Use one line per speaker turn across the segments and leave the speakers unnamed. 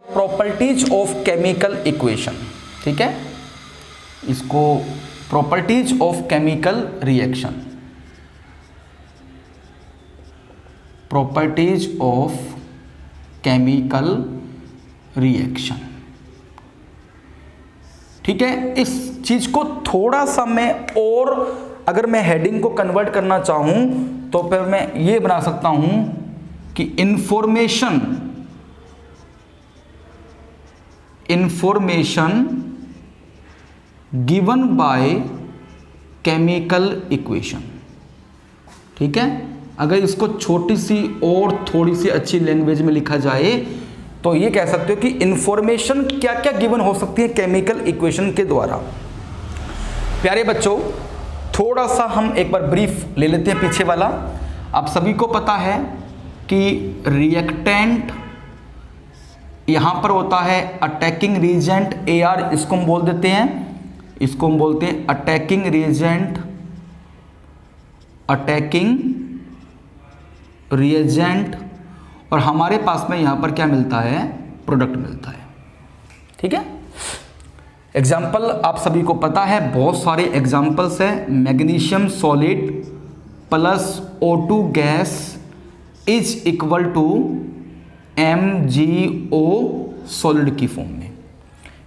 Properties of chemical equation, ठीक है, इसको properties of chemical reaction, properties of chemical reaction, ठीक है। इस चीज को थोड़ा सा मैं और अगर मैं हेडिंग को कन्वर्ट करना चाहूं तो फिर मैं ये बना सकता हूं कि information given by chemical equation, ठीक है। अगर इसको छोटी सी और थोड़ी सी अच्छी लैंग्वेज में लिखा जाए तो ये कह सकते हो कि इंफॉर्मेशन क्या क्या गिवन हो सकती है केमिकल इक्वेशन के द्वारा। प्यारे बच्चों, थोड़ा सा हम एक बार ब्रीफ ले लेते हैं पीछे वाला। आप सभी को पता है कि रिएक्टेंट यहां पर होता है अटैकिंग रिएजेंट AR, इसको हम बोल देते हैं, इसको हम बोलते हैं अटैकिंग रिएजेंट, और हमारे पास में यहां पर क्या मिलता है, प्रोडक्ट मिलता है, ठीक है। एग्जाम्पल आप सभी को पता है, बहुत सारे एग्जाम्पल्स है। Magnesium solid plus O2 gas is equal to MgO solid की फॉर्म में।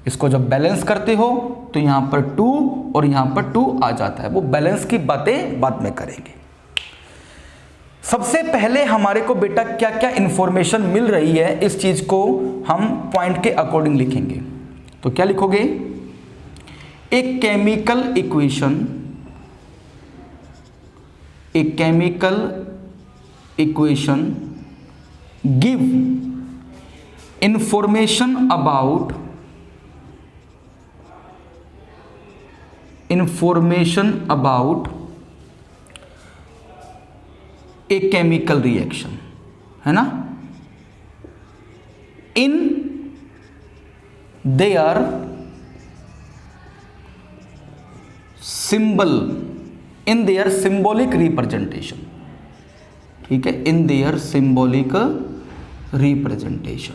इसको जब बैलेंस करते हो तो यहां पर 2 और यहां पर 2 आ जाता है। वो बैलेंस की बातें बाद में करेंगे। सबसे पहले हमारे को बेटा क्या क्या इंफॉर्मेशन मिल रही है, इस चीज को हम पॉइंट के अकॉर्डिंग लिखेंगे। तो क्या लिखोगे, एक chemical equation give information about a chemical reaction, है ना, इन देयर सिंबॉलिक रिप्रेजेंटेशन, ठीक है, इन देयर सिंबॉलिक रिप्रेजेंटेशन,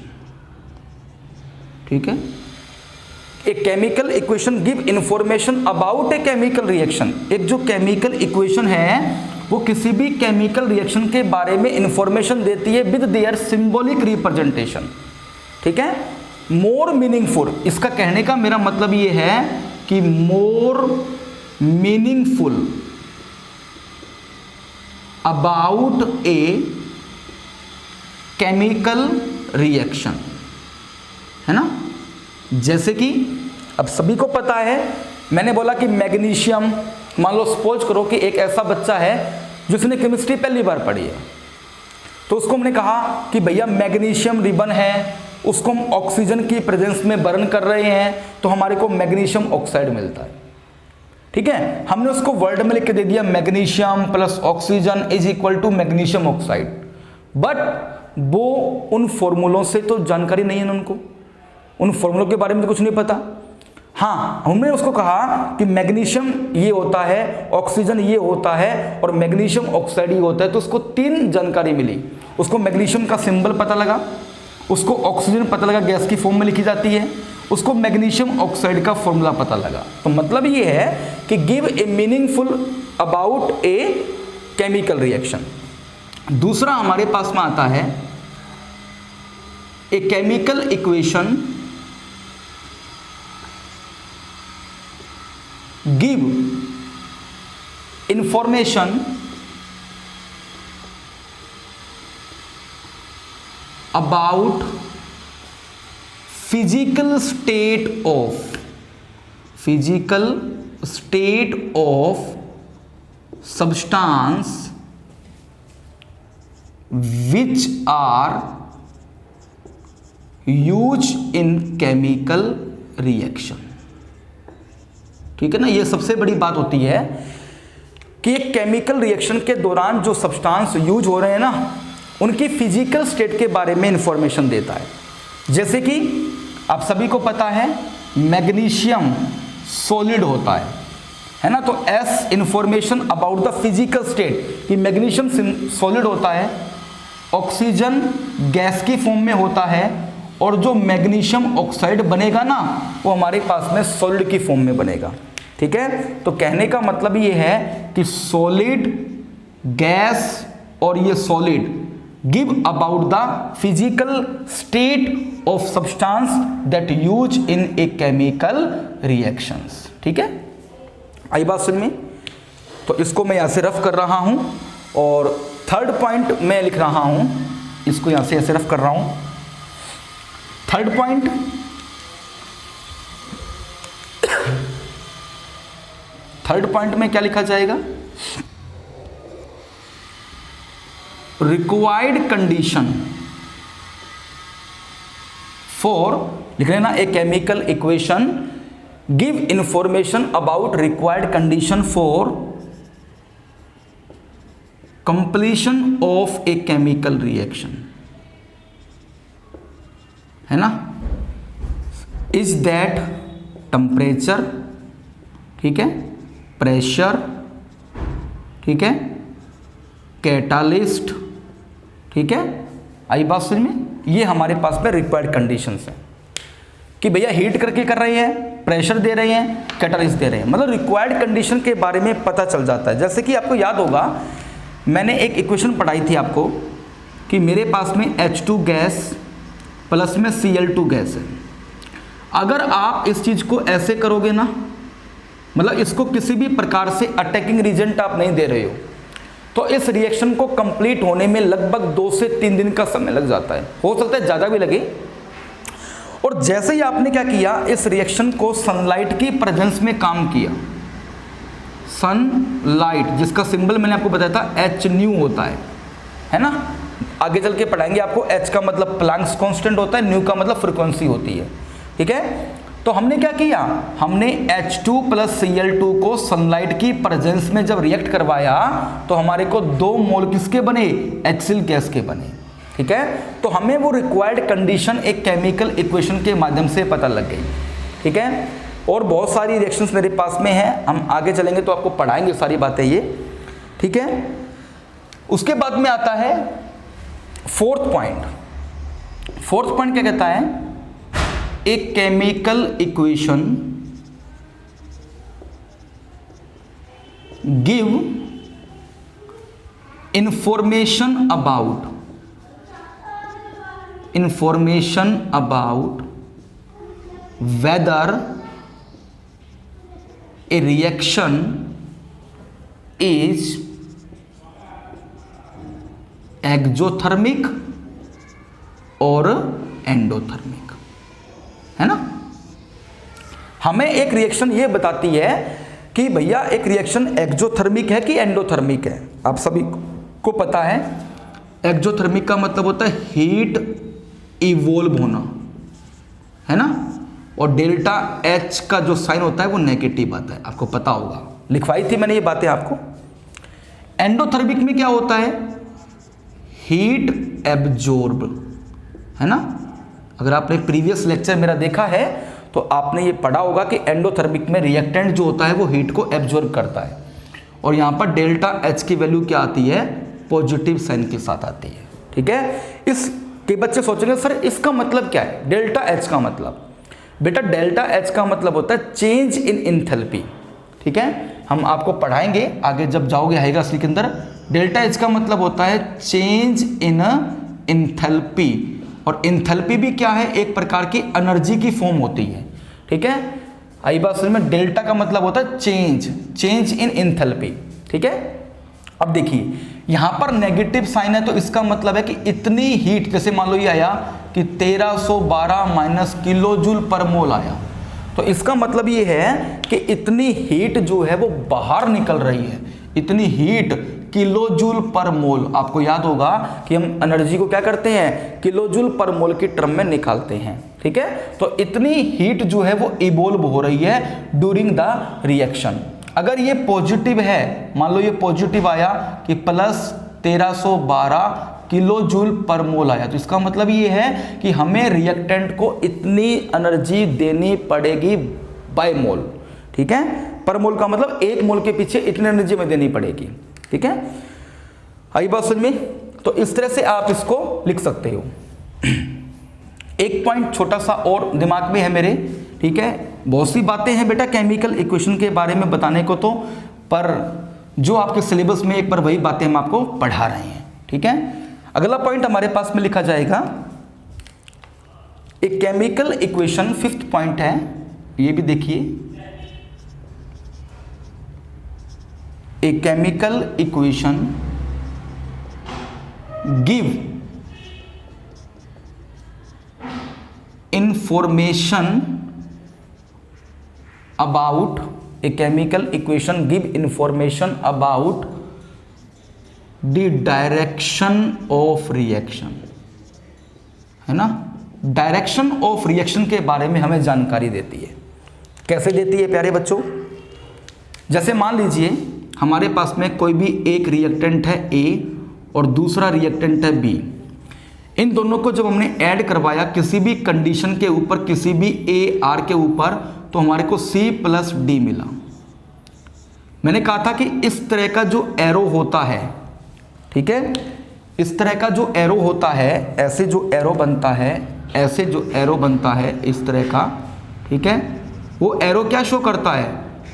ठीक है। A chemical equation give information about a chemical reaction. एक जो केमिकल इक्वेशन है वो किसी भी केमिकल रिएक्शन के बारे में इंफॉर्मेशन देती है विद देयर सिंबॉलिक रिप्रेजेंटेशन, ठीक है। मोर मीनिंगफुल, इसका कहने का मेरा मतलब ये है कि more meaningful about a chemical reaction, है ना। जैसे कि अब सभी को पता है, मैंने बोला कि मैग्नीशियम, मान लो सपोज करो कि एक ऐसा बच्चा है जिसने केमिस्ट्री पहली बार पढ़ी है, तो उसको हमने कहा कि भैया मैग्नीशियम रिबन है, उसको हम ऑक्सीजन की प्रेजेंस में बर्न कर रहे हैं तो हमारे को मैग्नीशियम ऑक्साइड मिलता है, ठीक है। हमने उसको वर्ड में लिख के दे दिया magnesium plus oxygen is equal to magnesium oxide, but वो उन फॉर्मूलों से तो जानकारी नहीं है उनको, उन फॉर्मूलों के बारे में तो कुछ नहीं पता। हाँ, हमने उसको कहा कि मैग्नीशियम ये होता है, ऑक्सीजन ये होता है और मैग्नीशियम ऑक्साइड ये होता है, तो उसको 3 जानकारी मिली। उसको मैग्नीशियम का सिंबल पता लगा, उसको ऑक्सीजन पता लगा गैस की फॉर्म में लिखी जाती है, उसको मैग्नीशियम ऑक्साइड का फॉर्मूला पता लगा। तो मतलब ये है कि give a meaningful about a chemical reaction. दूसरा हमारे पास में आता है a chemical equation give information about physical state of substance which are used in chemical reaction, ठीक है ना। ये सबसे बड़ी बात होती है कि एक केमिकल रिएक्शन के दौरान जो सब्सटेंस यूज हो रहे हैं ना, उनकी फिजिकल स्टेट के बारे में इंफॉर्मेशन देता है। जैसे कि आप सभी को पता है मैग्नीशियम सॉलिड होता है ना, तो S information about the physical state कि मैग्नीशियम सॉलिड होता है, ऑक्सीजन गैस की फॉर्म में होता है और जो मैग्नीशियम ऑक्साइड बनेगा ना वो हमारे पास में सॉलिड की फॉर्म में बनेगा। ठीक है, तो कहने का मतलब ये है कि सॉलिड, गैस और ये solid give about the physical state of substance that use in a chemical reactions. ठीक है, आई बात समझ में? तो इसको मैं यहां से रफ कर रहा हूं और थर्ड पॉइंट मैं लिख रहा हूं, इसको यहां से ऐसे रफ कर रहा हूं। थर्ड पॉइंट, थर्ड पॉइंट में क्या लिखा जाएगा? रिक्वायर्ड कंडीशन फॉर, लिख लेना, a chemical equation give information about required condition for completion of a chemical reaction, है ना? इज दैट टेम्परेचर, ठीक है, प्रेशर, ठीक है, कैटालिस्ट, ठीक है, आई बात समझ में? ये हमारे पास में रिक्वायर्ड कंडीशंस है कि भैया हीट करके कर रहे हैं, प्रेशर दे रहे हैं, कैटालिस्ट दे रहे हैं, मतलब रिक्वायर्ड कंडीशन के बारे में पता चल जाता है। जैसे कि आपको याद होगा मैंने एक इक्वेशन पढ़ाई थी आपको कि मेरे पास में H2 गैस प्लस में Cl2 गैस है। अगर आप इस चीज़ को ऐसे करोगे ना, मतलब इसको किसी भी प्रकार से अटैकिंग रिजेंट आप नहीं दे रहे हो, तो इस रिएक्शन को कंप्लीट होने में लगभग 2 से 3 दिन का समय लग जाता है, हो सकता है ज़्यादा भी लगे। और जैसे ही आपने क्या किया, इस रिएक्शन को सनलाइट की प्रेजेंस में काम किया, सनलाइट जिसका सिंबल मैंने आपको बताया था H होता है ना? आगे चल के पढ़ाएंगे आपको। H का मतलब प्लैंक्स कांस्टेंट होता है, न्यू का मतलब फ्रीक्वेंसी होती है। ठीक है, तो हमने क्या किया, हमने H2 प्लस Cl2 को सनलाइट की प्रेजेंस में जब रिएक्ट करवाया तो हमारे को 2 मोल किसके बने? HCl गैस के बने। ठीक है, तो हमें वो रिक्वायर्ड कंडीशन एक केमिकल इक्वेशन के माध्यम से पता लग गई। ठीक है, और बहुत सारी रिएक्शंस मेरे पास में हैं, हम आगे चलेंगे तो आपको पढ़ाएंगे सारी बातें ये। ठीक है, उसके बाद में आता है फोर्थ पॉइंट। फोर्थ पॉइंट क्या कहता है? A chemical equation give information about whether a reaction is exothermic और एंडोथर्मिक, है ना? हमें एक रिएक्शन ये बताती है कि भैया एक रिएक्शन एक्सोथर्मिक है कि एंडोथर्मिक है। आप सभी को पता है एक्सोथर्मिक का मतलब होता है हीट इवोल्व होना, है ना? और डेल्टा H का जो साइन होता है वो नेगेटिव आता है, आपको पता होगा, लिखवाई थी मैंने ये बातें आपको। एंडोथर्मिक में क्या होता है? हीट एब्जॉर्ब, है ना? अगर आपने प्रीवियस लेक्चर मेरा देखा है तो आपने ये पढ़ा होगा कि एंडोथर्मिक में रिएक्टेंट जो होता है वो हीट को एब्जॉर्ब करता है, और यहाँ पर डेल्टा H की वैल्यू क्या आती है? पॉजिटिव साइन के साथ आती है। ठीक है, इसके बच्चे सोचेंगे सर इसका मतलब क्या है? डेल्टा H का मतलब, बेटा डेल्टा H का मतलब होता है चेंज इन इंथैल्पी। ठीक है, हम आपको पढ़ाएंगे आगे जब जाओगे आएगा के अंदर। डेल्टा H का मतलब होता है चेंज इन इंथैल्पी, और इंथैल्पी भी क्या है? एक प्रकार की एनर्जी की फॉर्म होती है। ठीक है, आई बात समझ में? डेल्टा का मतलब होता है चेंज इन इंथैल्पी। ठीक है, अब देखिए यहाँ पर नेगेटिव साइन है तो इसका मतलब है कि इतनी हीट, जैसे मान लो ये आया कि 1312 माइनस किलो जूल पर मोल आया, तो इसका मतलब ये है कि इतनी हीट जो है वो बाहर निकल रही है, इतनी हीट किलो जूल पर मोल। आपको याद होगा कि हम एनर्जी को क्या करते हैं? किलो जूल पर मोल की टर्म में निकालते हैं। ठीक है, तो इतनी हीट जो है वो इवोल्व हो रही है ड्यूरिंग द रिएक्शन। अगर ये पॉजिटिव है, मान लो ये पॉजिटिव आया कि प्लस 1312 किलो जूल पर मोल आया, तो इसका मतलब ये है कि हमें रिएक्टेंट को इतनी एनर्जी देनी पड़ेगी बाय मोल। ठीक है, पर मोल का मतलब एक मोल के पीछे इतनी एनर्जी में देनी पड़ेगी। ठीक है, आई बात समझ में? तो इस तरह से आप इसको लिख सकते हो। एक पॉइंट छोटा सा और दिमाग में है मेरे, ठीक है, बहुत सी बातें हैं बेटा केमिकल इक्वेशन के बारे में बताने को, तो पर जो आपके सिलेबस में एक बार वही बातें हम आपको पढ़ा रहे हैं, ठीक है। अगला पॉइंट हमारे पास में लिखा जाएगा एक केमिकल इक्वेशन, 5th पॉइंट है, ये भी देखिए, एक chemical equation give information about, a chemical equation give information about the direction of reaction, है ना, डायरेक्शन ऑफ रिएक्शन के बारे में हमें जानकारी देती है। कैसे देती है प्यारे बच्चों? जैसे मान लीजिए हमारे पास में कोई भी एक रिएक्टेंट है A और दूसरा रिएक्टेंट है B, इन दोनों को जब हमने ऐड करवाया किसी भी कंडीशन के ऊपर, किसी भी AR के ऊपर, तो हमारे को C+D मिला। मैंने कहा था कि इस तरह का जो एरो होता है, ठीक है, इस तरह का जो एरो होता है, ऐसे जो एरो बनता है, ऐसे जो एरो बनता है इस तरह का, ठीक है, वो एरो क्या शो करता है?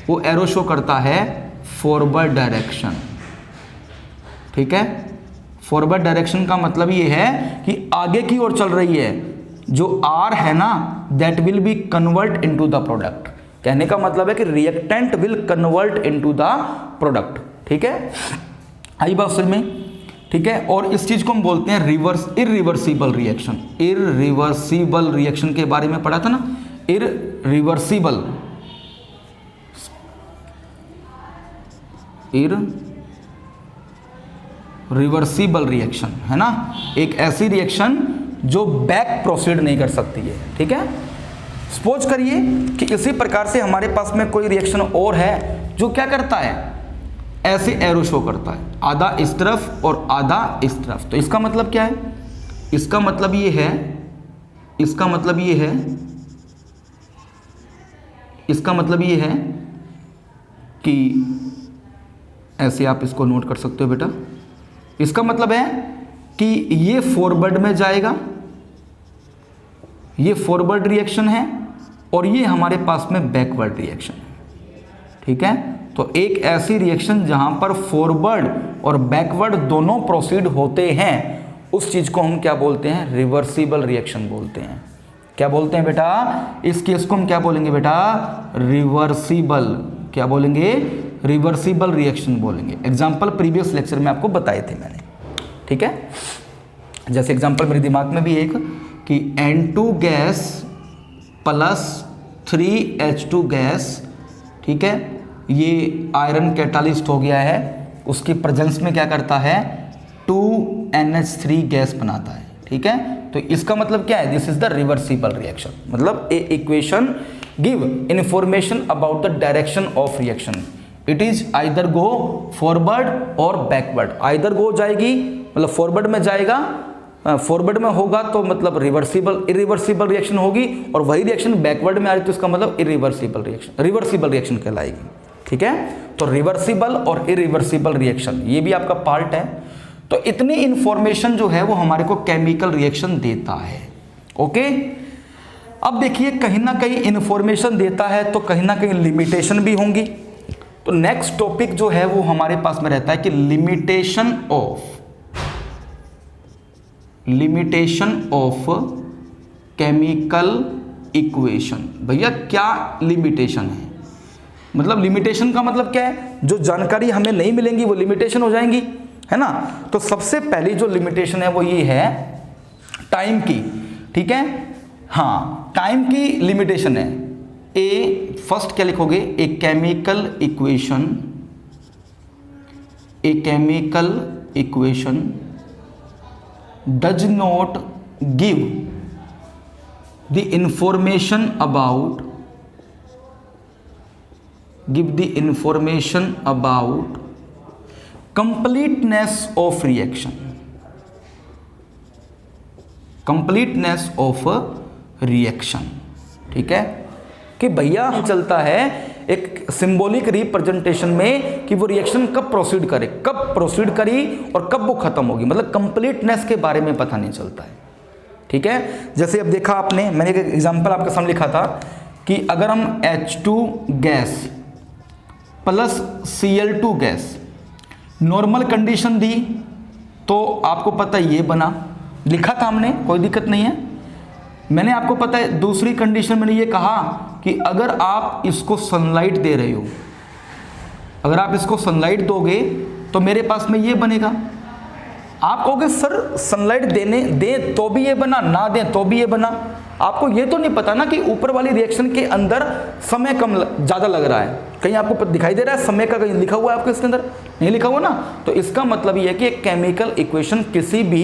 वो एरो शो करता है फॉरवर्ड डायरेक्शन, ठीक है। फॉरवर्ड डायरेक्शन का मतलब ये है कि आगे की ओर चल रही है। जो R है ना, that will be convert into the product. कहने का मतलब है कि reactant will convert into the product, ठीक है। आई बात समझ में, ठीक है। और इस चीज को हम बोलते हैं इरिवर्सिबल रिएक्शन। इरिवर्सिबल रिएक्शन के बारे में पढ़ा था ना, इरिवर्सिबल रिएक्शन, है ना, एक ऐसी रिएक्शन जो बैक प्रोसीड नहीं कर सकती है, ठीक है। सपोज करिए कि इसी प्रकार से हमारे पास में कोई रिएक्शन और है जो क्या करता है, ऐसे एरो शो करता है, आधा इस तरफ और आधा इस तरफ। तो इसका मतलब क्या है? इसका मतलब ये है, इसका मतलब ये है, इसका मतलब ये है कि ऐसे आप इसको नोट कर सकते हो बेटा। इसका मतलब है कि ये फॉरवर्ड में जाएगा, ये फॉरवर्ड रिएक्शन है, और ये हमारे पास में बैकवर्ड रिएक्शन है, ठीक है। तो एक ऐसी रिएक्शन जहां पर फॉरवर्ड और बैकवर्ड दोनों प्रोसीड होते हैं, उस चीज को हम क्या बोलते हैं? रिवर्सिबल रिएक्शन बोलते हैं। क्या बोलते हैं बेटा? इस केस को हम क्या बोलेंगे बेटा? रिवर्सिबल। क्या बोलेंगे? रिवर्सिबल रिएक्शन बोलेंगे। एग्जाम्पल प्रीवियस लेक्चर में आपको बताए थे मैंने, ठीक है। जैसे एग्जाम्पल मेरे दिमाग में भी एक कि N2 gas plus 3H2 gas, ठीक है, ये आयरन कैटालिस्ट हो गया है, उसकी प्रेजेंस में क्या करता है? 2NH3 गैस बनाता है, ठीक है। तो इसका मतलब क्या है? This is the reversible reaction. मतलब a equation give information about the direction of reaction. It is either go forward और बैकवर्ड। आइदर गो जाएगी मतलब फॉरवर्ड में जाएगा, फॉरवर्ड में होगा तो मतलब रिवर्सिबल इरिवर्सिबल रिएक्शन होगी, और वही रिएक्शन बैकवर्ड में आ रही तो इसका मतलब इरिवर्सिबल रिएक्शन, रिवर्सिबल रिएक्शन कहलाएगी, ठीक है। तो रिवर्सिबल और इरिवर्सिबल रिएक्शन ये भी आपका पार्ट है। तो इतनी इंफॉर्मेशन जो है वो हमारे को केमिकल रिएक्शन देता है, ओके। अब देखिए कहीं ना कहीं इंफॉर्मेशन देता है तो कहीं ना कहीं लिमिटेशन भी होंगी। तो नेक्स्ट टॉपिक जो है वो हमारे पास में रहता है कि लिमिटेशन ऑफ केमिकल इक्वेशन। भैया क्या लिमिटेशन है? मतलब लिमिटेशन का मतलब क्या है? जो जानकारी हमें नहीं मिलेंगी वो लिमिटेशन हो जाएंगी, है ना। तो सबसे पहली जो लिमिटेशन है वो ये है टाइम की, ठीक है। हाँ, टाइम की लिमिटेशन है। फर्स्ट क्या लिखोगे? A chemical equation does not give the information about completeness of reaction, ठीक है। कि भैया चलता है एक सिंबॉलिक रिप्रेजेंटेशन में कि वो रिएक्शन कब प्रोसीड करे, कब प्रोसीड करी और कब वो खत्म होगी, मतलब कंप्लीटनेस के बारे में पता नहीं चलता है, ठीक है। जैसे अब देखा आपने, मैंने एक एग्जांपल आपके सामने लिखा था कि अगर हम H2 gas plus Cl2 gas normal condition दी तो आपको पता ये बना, लिखा था हमने, कोई दिक्कत नहीं है। मैंने आपको पता है दूसरी कंडीशन मैंने ये कहा कि अगर आप इसको सनलाइट दे रहे हो, अगर आप इसको सनलाइट दोगे तो मेरे पास में ये बनेगा। आप कहोगे सर सनलाइट दें तो भी ये बना, ना दें तो भी ये बना। आपको ये तो नहीं पता ना कि ऊपर वाली रिएक्शन के अंदर समय कम ज़्यादा लग रहा है। कहीं आपको दिखाई दे रहा है समय का, कहीं लिखा हुआ है आपके इसके अंदर, नहीं लिखा हुआ ना। तो इसका मतलब ये है कि एक केमिकल इक्वेशन किसी भी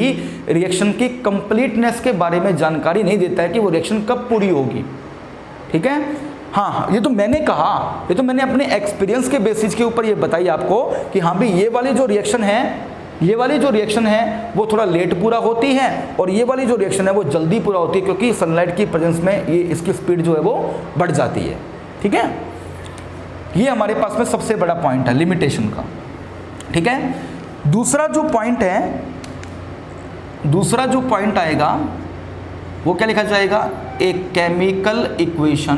रिएक्शन की कंप्लीटनेस के बारे में जानकारी नहीं देता है कि वो रिएक्शन कब पूरी होगी। ठीक है, हाँ, ये तो मैंने कहा, ये तो मैंने अपने एक्सपीरियंस के बेसिस के ऊपर ये बताई आपको कि हाँ भाई ये वाली जो रिएक्शन है, ये वाली जो रिएक्शन है वो थोड़ा लेट पूरा होती है और ये वाली जो रिएक्शन है वो जल्दी पूरा होती है, क्योंकि सनलाइट की प्रेजेंस में ये इसकी स्पीड जो है वो बढ़ जाती है। ठीक है, ये हमारे पास में सबसे बड़ा पॉइंट है लिमिटेशन का। ठीक है, दूसरा जो पॉइंट आएगा वो क्या लिखा जाएगा, एक chemical equation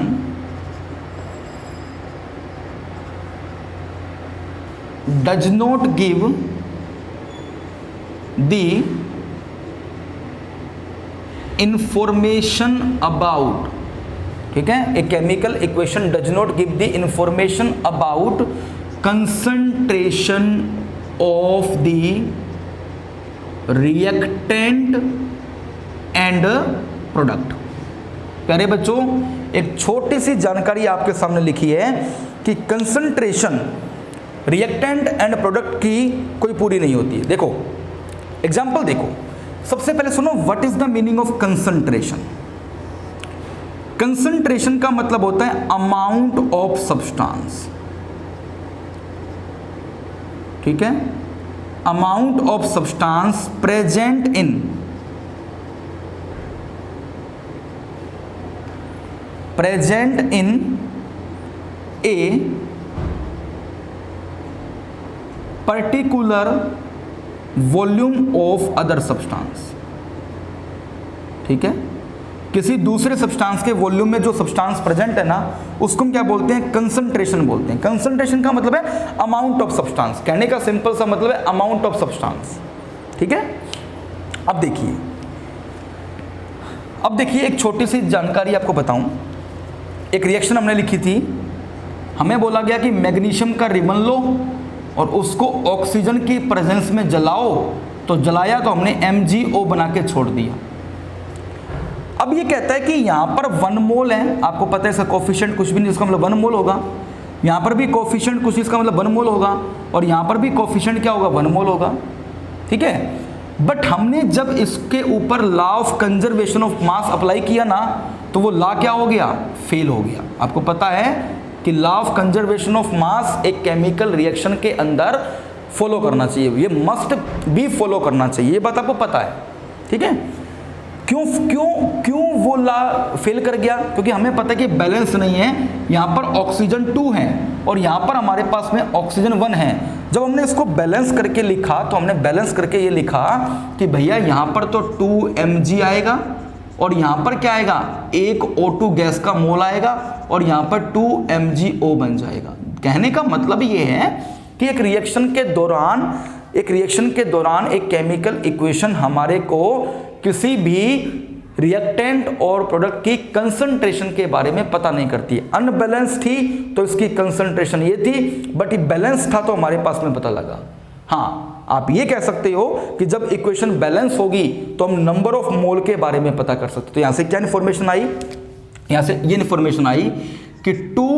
does not give the information about, ठीक है, a chemical equation does not give the information about concentration of the reactant and product। प्यारे बच्चों, एक छोटी सी जानकारी आपके सामने लिखी है कि कंसंट्रेशन रिएक्टेंट एंड प्रोडक्ट की कोई पूरी नहीं होती है। देखो एग्जाम्पल देखो, सबसे पहले सुनो, what is the meaning of concentration. Concentration का मतलब होता है अमाउंट ऑफ सब्सटेंस। ठीक है, amount of substance present in a particular volume of other substance. ठीक है, किसी दूसरे सब्सटेंस के वॉल्यूम में जो सब्सटेंस प्रेजेंट है ना, उसको हम क्या बोलते हैं, कंसंट्रेशन बोलते हैं। कंसंट्रेशन का मतलब है अमाउंट ऑफ सब्सटेंस, कहने का सिंपल सा मतलब है अमाउंट ऑफ सब्सटेंस। ठीक है, अब देखिए एक छोटी सी जानकारी आपको बताऊं। एक रिएक्शन हमने लिखी थी, हमें बोला गया कि मैग्नीशियम का रिबन लो और उसको ऑक्सीजन की प्रेजेंस में जलाओ, तो जलाया तो हमने MgO बना के छोड़ दिया। अब ये कहता है कि यहाँ पर 1 मोल है, आपको पता है इसका कोफिशिएंट कुछ भी नहीं, इसका मतलब 1 मोल होगा। यहाँ पर भी कोफिशिएंट कुछ, इसका मतलब 1 मोल होगा, और यहाँ पर भी कोफिशिएंट क्या होगा, 1 मोल होगा। ठीक है, बट हमने जब इसके ऊपर law of conservation of mass apply किया ना, तो वो लॉ क्या हो गया, फेल हो गया। आपको पता है कि law of conservation of mass एक केमिकल रिएक्शन के अंदर फॉलो करना चाहिए, ये मस्ट बी फॉलो करना चाहिए, ये बात आपको पता है। ठीक है, क्यों वो लॉ फेल कर गया, क्योंकि हमें पता है कि बैलेंस नहीं है, यहाँ पर ऑक्सीजन 2 है और यहाँ पर हमारे पास में ऑक्सीजन 1 है। जब हमने इसको बैलेंस करके लिखा तो हमने बैलेंस करके ये लिखा कि भैया यहाँ पर तो 2 mg आएगा और यहाँ पर क्या आएगा, 1 O2 गैस का मोल आएगा और यहाँ पर 2 MgO बन जाएगा। कहने का मतलब ये है कि एक रिएक्शन के दौरान एक केमिकल इक्वेशन हमारे को किसी भी रिएक्टेंट और प्रोडक्ट की कंसंट्रेशन के बारे में पता नहीं करती है। अनबैलेंस थी तो इसकी कंसंट्रेशन ये थी, बट ये बैलेंस था तो हमारे पास में पता लगा। हाँ, आप ये कह सकते हो कि जब इक्वेशन बैलेंस होगी तो हम नंबर ऑफ मोल के बारे में पता कर सकते। तो यहां से क्या इन्फॉर्मेशन आई, यहां से ये इन्फॉर्मेशन आई कि 2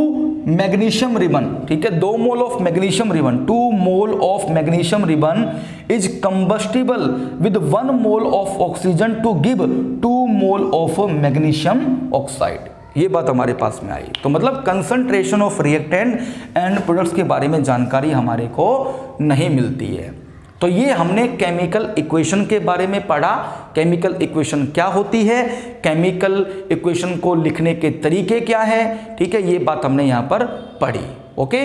मैग्नीशियम रिबन, ठीक है, 2 mole of magnesium ribbon, 2 mole of magnesium ribbon is combustible with 1 mole of oxygen to give 2 mole of magnesium oxide. ये बात हमारे पास में आई। तो मतलब concentration of reactant and products के बारे में जानकारी हमारे को नहीं मिलती है। तो ये हमने केमिकल इक्वेशन के बारे में पढ़ा, केमिकल इक्वेशन क्या होती है, केमिकल इक्वेशन को लिखने के तरीके क्या है। ठीक है, ये बात हमने यहाँ पर पढ़ी। ओके,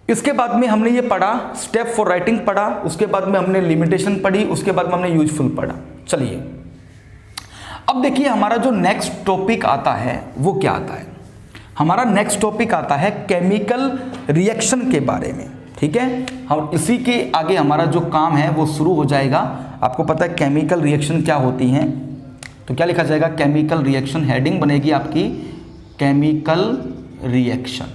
इसके बाद में हमने ये पढ़ा, स्टेप फॉर राइटिंग पढ़ा, उसके बाद में हमने लिमिटेशन पढ़ी, उसके बाद में हमने यूजफुल पढ़ा। चलिए अब देखिए हमारा जो नेक्स्ट टॉपिक आता है वो क्या आता है, हमारा नेक्स्ट टॉपिक आता है केमिकल रिएक्शन के बारे में। ठीक है, हम इसी के आगे हमारा जो काम है वो शुरू हो जाएगा। आपको पता है केमिकल रिएक्शन क्या होती हैं, तो क्या लिखा जाएगा, केमिकल रिएक्शन, हेडिंग बनेगी आपकी केमिकल रिएक्शन।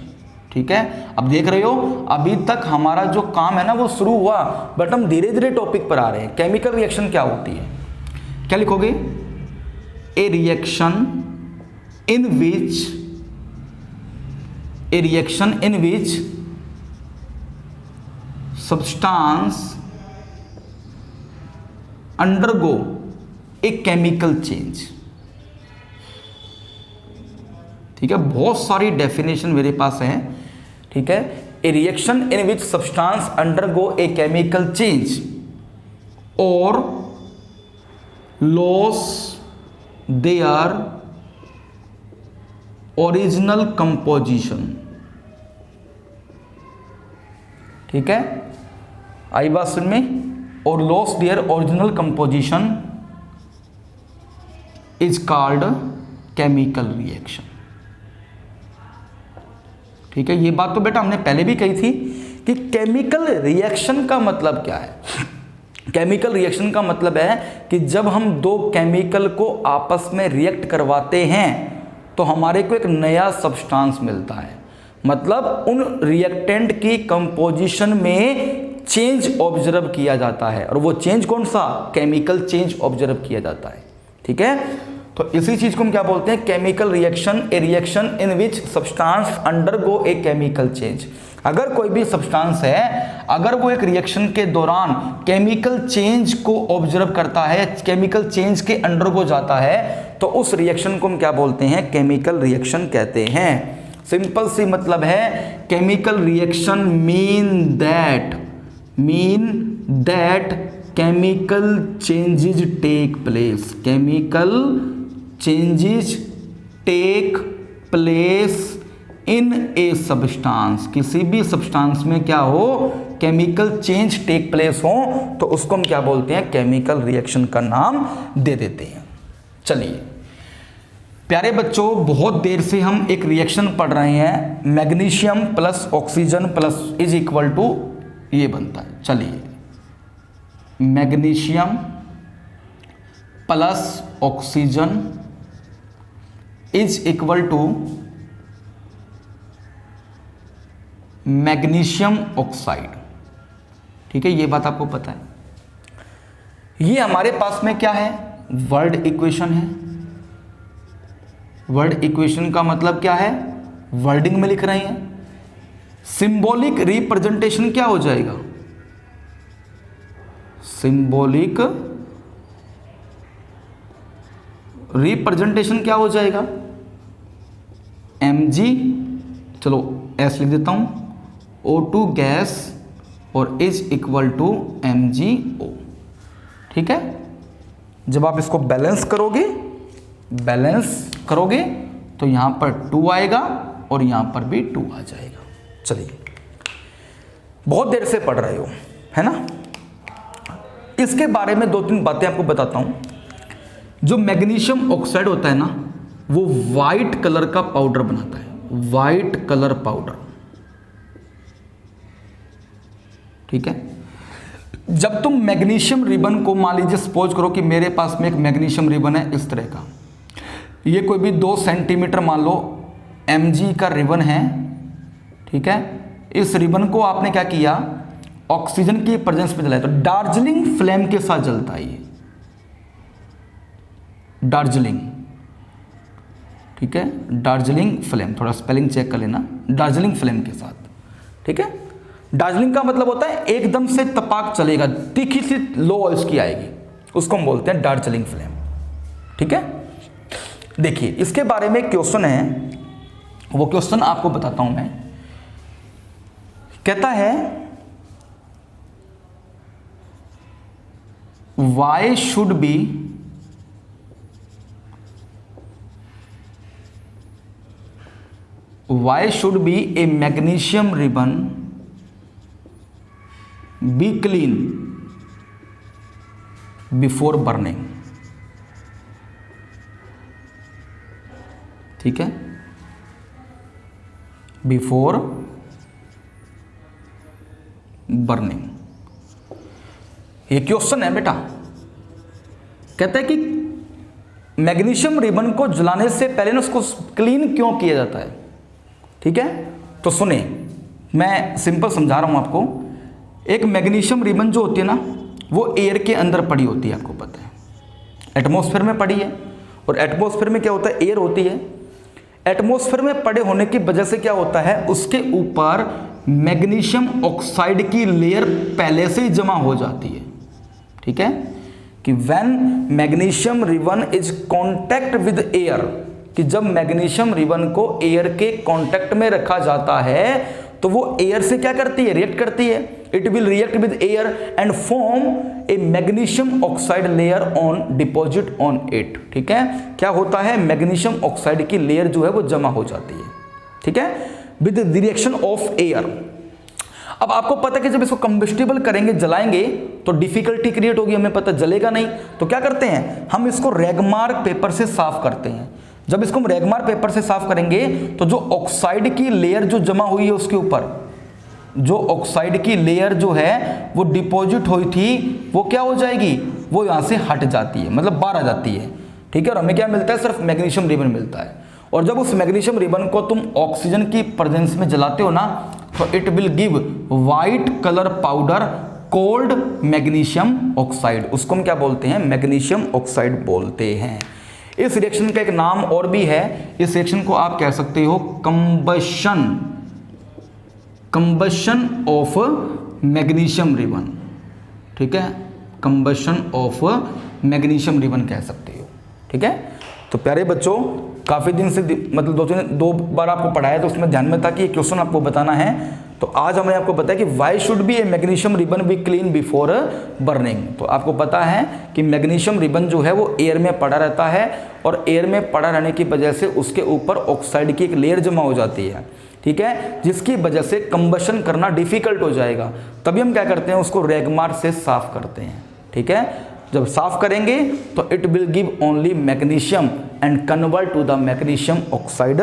ठीक है, अब देख रहे हो अभी तक हमारा जो काम है ना वो शुरू हुआ, बट हम धीरे धीरे टॉपिक पर आ रहे हैं। केमिकल रिएक्शन क्या होती है, क्या लिखोगे, ए reaction in which substance undergo a chemical change। ठीक है, बहुत सारी डेफिनेशन मेरे पास है। ठीक है, ए reaction in which substance undergo a chemical change और लॉस देयर ओरिजिनल कंपोजिशन। ठीक है, आई बात सुन में, और loss their original composition is called chemical reaction. ठीक है, ये बात तो बेटा हमने पहले भी कही थी कि केमिकल रिएक्शन का मतलब क्या है। केमिकल रिएक्शन का मतलब है कि जब हम दो केमिकल को आपस में रिएक्ट करवाते हैं तो हमारे को एक नया सब्सटेंस मिलता है, मतलब उन रिएक्टेंट की कंपोजिशन में चेंज ऑब्जर्व किया जाता है, और वो चेंज कौन सा, केमिकल चेंज ऑब्जर्व किया जाता है। ठीक है, तो इसी चीज को हम क्या बोलते हैं, chemical reaction, A reaction in which substance undergo a chemical change. अगर कोई भी सब्सटेंस है, अगर वो एक रिएक्शन के दौरान केमिकल चेंज को ऑब्जर्व करता है, केमिकल चेंज के अंडरगो जाता है, तो उस रिएक्शन को हम क्या बोलते हैं, केमिकल रिएक्शन कहते हैं। सिंपल सी मतलब है, chemical reaction mean that chemical changes take place, chemical changes take place in a substance. किसी भी सब्सटेंस में क्या हो, केमिकल चेंज टेक प्लेस हो, तो उसको हम क्या बोलते हैं, केमिकल रिएक्शन का नाम दे देते हैं। चलिए प्यारे बच्चों, बहुत देर से हम एक रिएक्शन पढ़ रहे हैं, magnesium plus oxygen plus is equal to ये बनता है। चलिए, magnesium plus oxygen is equal to magnesium oxide. ठीक है, ये बात आपको पता है। ये हमारे पास में क्या है, वर्ड इक्वेशन है। वर्ड इक्वेशन का मतलब क्या है, वर्डिंग में लिख रहे हैं। सिंबॉलिक रिप्रेजेंटेशन क्या हो जाएगा, सिंबॉलिक रिप्रेजेंटेशन क्या हो जाएगा, Mg, चलो S लिख देता हूं, O2 गैस और इज इक्वल टू MgO। ठीक है, जब आप इसको बैलेंस करोगे तो यहां पर 2 आएगा और यहां पर भी 2 आ जाएगा। चलिए, बहुत देर से पढ़ रहे हो है ना, इसके बारे में 2-3 बातें आपको बताता हूं। जो मैग्नीशियम ऑक्साइड होता है ना, वो वाइट कलर का पाउडर बनाता है, वाइट कलर पाउडर। ठीक है, जब तुम मैग्नीशियम रिबन को, मान लीजिए सपोज करो कि मेरे पास में एक मैग्नीशियम रिबन है इस तरह का, ये कोई भी 2 सेंटीमीटर मान लो Mg का रिबन है। ठीक है, इस रिबन को आपने क्या किया, ऑक्सीजन की प्रेजेंस में जलाया, तो दार्जिलिंग फ्लेम के साथ जलता है ये, दार्जिलिंग। ठीक है, दार्जिलिंग फ्लेम, थोड़ा स्पेलिंग चेक कर लेना, दार्जिलिंग फ्लेम के साथ। ठीक है, दार्जिलिंग का मतलब होता है एकदम से तपाक चलेगा, तीखी सी लो उसकी आएगी, उसको हम बोलते हैं दार्जिलिंग फ्लेम। ठीक है, देखिए इसके बारे में क्वेश्चन है, वो क्वेश्चन आपको बताता हूं मैं। कहता है, why should be A magnesium ribbon be clean before burning. ठीक है, बिफोर बर्निंग। ये क्वेश्चन है बेटा, कहता है कि मैग्नीशियम रिबन को जलाने से पहले ना उसको क्लीन क्यों किया जाता है। ठीक है, तो सुने, मैं सिंपल समझा रहा हूं आपको। एक मैग्नीशियम रिबन जो होती है ना, वो एयर के अंदर पड़ी होती है, आपको पता है, एटमॉस्फेयर में पड़ी है। और एटमॉस्फेयर में क्या होता है, एयर होती है। एटमॉस्फेयर में पड़े होने की वजह से क्या होता है, उसके ऊपर मैग्नीशियम ऑक्साइड की लेयर पहले से ही जमा हो जाती है। ठीक है, कि when magnesium ribbon is contact with air, कि जब मैग्नीशियम रिबन को एयर के कांटेक्ट में रखा जाता है तो वो एयर से क्या करती है, रिएक्ट करती है। It will react with air and form A magnesium oxide layer on deposit on it. ठीक है, क्या होता है, मैग्नीशियम ऑक्साइड की लेयर जो है वो जमा हो जाती है। ठीक है, with the reaction of air. अब आपको पता है कि जब इसको कंबस्टिबल करेंगे, जलाएंगे, तो डिफिकल्टी क्रिएट होगी, हमें पता जलेगा नहीं। तो क्या करते हैं, हम इसको रैगमार्क पेपर से साफ करते हैं। जब इसको हम रैगमार्क पेपर से साफ करेंगे तो जो ऑक्साइड की लेयर जो जमा हुई है उसके ऊपर, जो ऑक्साइड की लेयर जो है वो डिपॉजिट हुई थी, वो क्या हो जाएगी, वो यहाँ से हट जाती है, मतलब बाहर आ जाती है। ठीक है, और हमें क्या मिलता है, सिर्फ मैग्नीशियम रिबन मिलता है। और जब उस मैग्नीशियम रिबन को तुम ऑक्सीजन की प्रेजेंस में जलाते हो ना, तो it will give white colour powder cold magnesium oxide. उसको हम क्या बोलते हैं, मैग्नीशियम ऑक्साइड बोलते हैं। इस रिएक्शन का एक नाम और भी है, इस रिएक्शन को आप कह सकते हो कंबशन ऑफ मैग्नीशियम रिबन। ठीक है, कंबशन ऑफ मैग्नीशियम रिबन कह सकते हो। ठीक है, तो प्यारे बच्चों, काफ़ी दिन से मतलब दो बार आपको पढ़ाया, तो उसमें ध्यान में था कि ये क्वेश्चन आपको बताना है। तो आज हमने आपको बताया कि why should be A magnesium ribbon be clean before burning. तो आपको पता है कि मैग्नीशियम रिबन जो है वो एयर में पड़ा रहता है, और एयर में पड़ा रहने की वजह से उसके ऊपर ऑक्साइड की एक लेयर जमा हो जाती है। ठीक है, जिसकी वजह से कंबशन करना डिफिकल्ट हो जाएगा। तभी हम क्या करते हैं, उसको रैगमार्क से साफ करते हैं। ठीक है, जब साफ करेंगे तो it will give only magnesium and convert to the magnesium oxide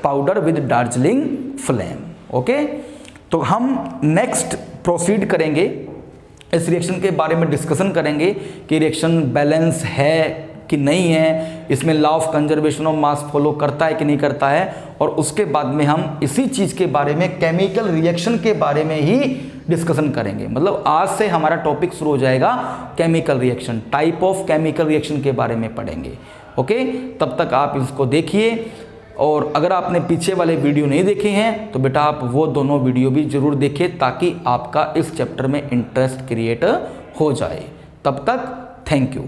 powder with Darjeeling flame. Okay, तो हम नेक्स्ट प्रोसीड करेंगे, इस रिएक्शन के बारे में डिस्कशन करेंगे कि रिएक्शन बैलेंस है कि नहीं है, इसमें law of conservation of mass follow करता है कि नहीं करता है। और उसके बाद में हम इसी चीज़ के बारे में, केमिकल रिएक्शन के बारे में ही डिस्कशन करेंगे। मतलब आज से हमारा टॉपिक शुरू हो जाएगा chemical reaction, type of chemical reaction के बारे में पढ़ेंगे। ओके, तब तक आप इसको देखिए। और अगर आपने पीछे वाले वीडियो नहीं देखे हैं तो बेटा आप वो दोनों वीडियो भी जरूर देखें, ताकि आपका इस चैप्टर में इंटरेस्ट क्रिएट हो जाए। तब तक थैंक यू।